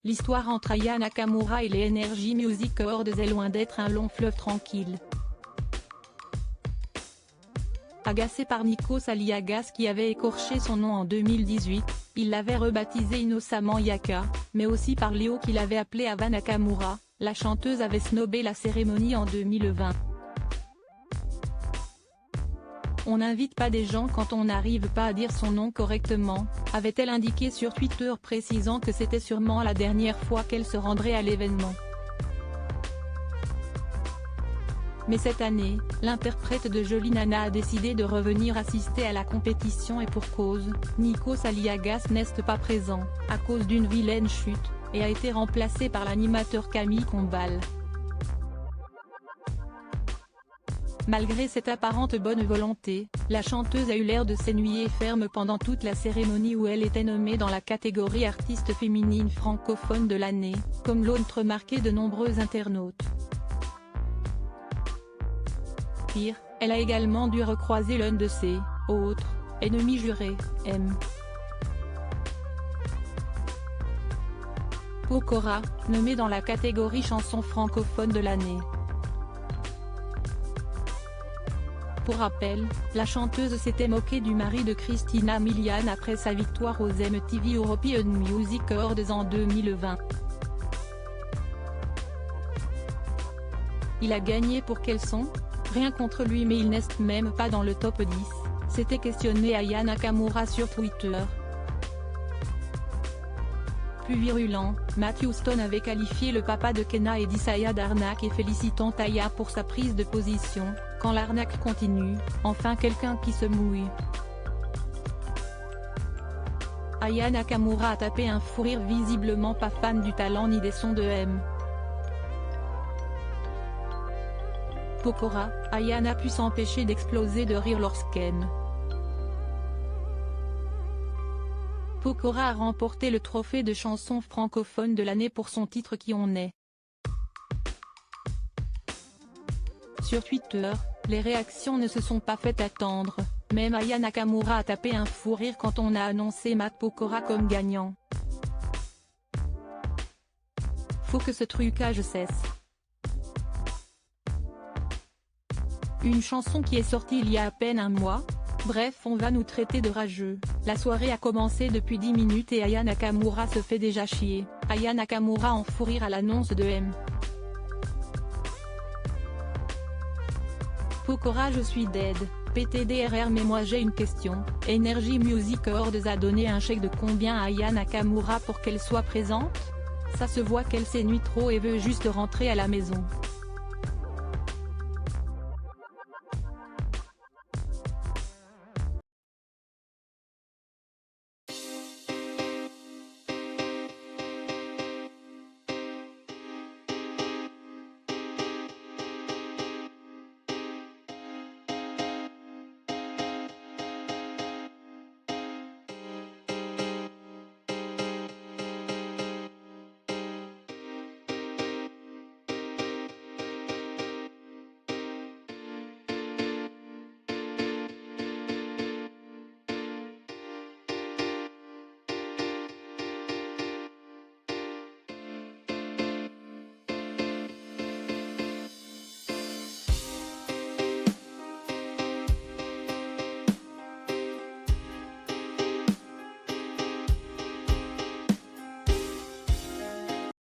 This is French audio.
l'histoire entre Aya Nakamura et les Energy Music Awards est loin d'être un long fleuve tranquille. Agacé par Nikos Aliagas qui avait écorché son nom en 2018, il l'avait rebaptisé innocemment Yaka, mais aussi par Léo qui l'avait appelé Ava Nakamura, la chanteuse avait snobé la cérémonie en 2020. On n'invite pas des gens quand on n'arrive pas à dire son nom correctement, avait-elle indiqué sur Twitter précisant que c'était sûrement la dernière fois qu'elle se rendrait à l'événement. Mais cette année, l'interprète de Jolie Nana a décidé de revenir assister à la compétition et pour cause, Nikos Aliagas n'est pas présent, à cause d'une vilaine chute, et a été remplacé par l'animateur Camille Combal. Malgré cette apparente bonne volonté, la chanteuse a eu l'air de s'ennuyer ferme pendant toute la cérémonie où elle était nommée dans la catégorie artiste féminine francophone de l'année, comme l'ont remarqué de nombreux internautes. Pire, elle a également dû recroiser l'un de ses autres ennemis jurés, M. Pokora, nommé dans la catégorie chanson francophone de l'année. Pour rappel, la chanteuse s'était moquée du mari de Christina Milian après sa victoire aux MTV European Music Awards en 2020. Il a gagné pour quelle son ? Rien contre lui mais il n'est même pas dans le top 10, s'était questionné Aya Nakamura sur Twitter. Plus virulent, Matthew Stone avait qualifié le papa de Kenna et d'Isaiah d'arnaque et félicitant Aya pour sa prise de position, quand l'arnaque continue, enfin quelqu'un qui se mouille. Aya Nakamura a tapé un fou rire visiblement pas fan du talent ni des sons de M. Pokora, Aya n'a pu s'empêcher d'exploser de rire lorsqu'M. Pokora a remporté le trophée de chanson francophone de l'année pour son titre Qui on est. Sur Twitter, les réactions ne se sont pas fait attendre, même Aya Nakamura a tapé un fou rire quand on a annoncé Matt Pokora comme gagnant. Faut que ce trucage cesse. Une chanson qui est sortie il y a à peine un mois. Bref, on va nous traiter de rageux. La soirée a commencé depuis 10 minutes et Aya Nakamura se fait déjà chier. Aya Nakamura en fou rire à l'annonce de M. Pokora je suis dead, PTDRR mais moi j'ai une question, Energy Music Awards a donné un chèque de combien à Aya Nakamura pour qu'elle soit présente ? Ça se voit qu'elle s'ennuie trop et veut juste rentrer à la maison.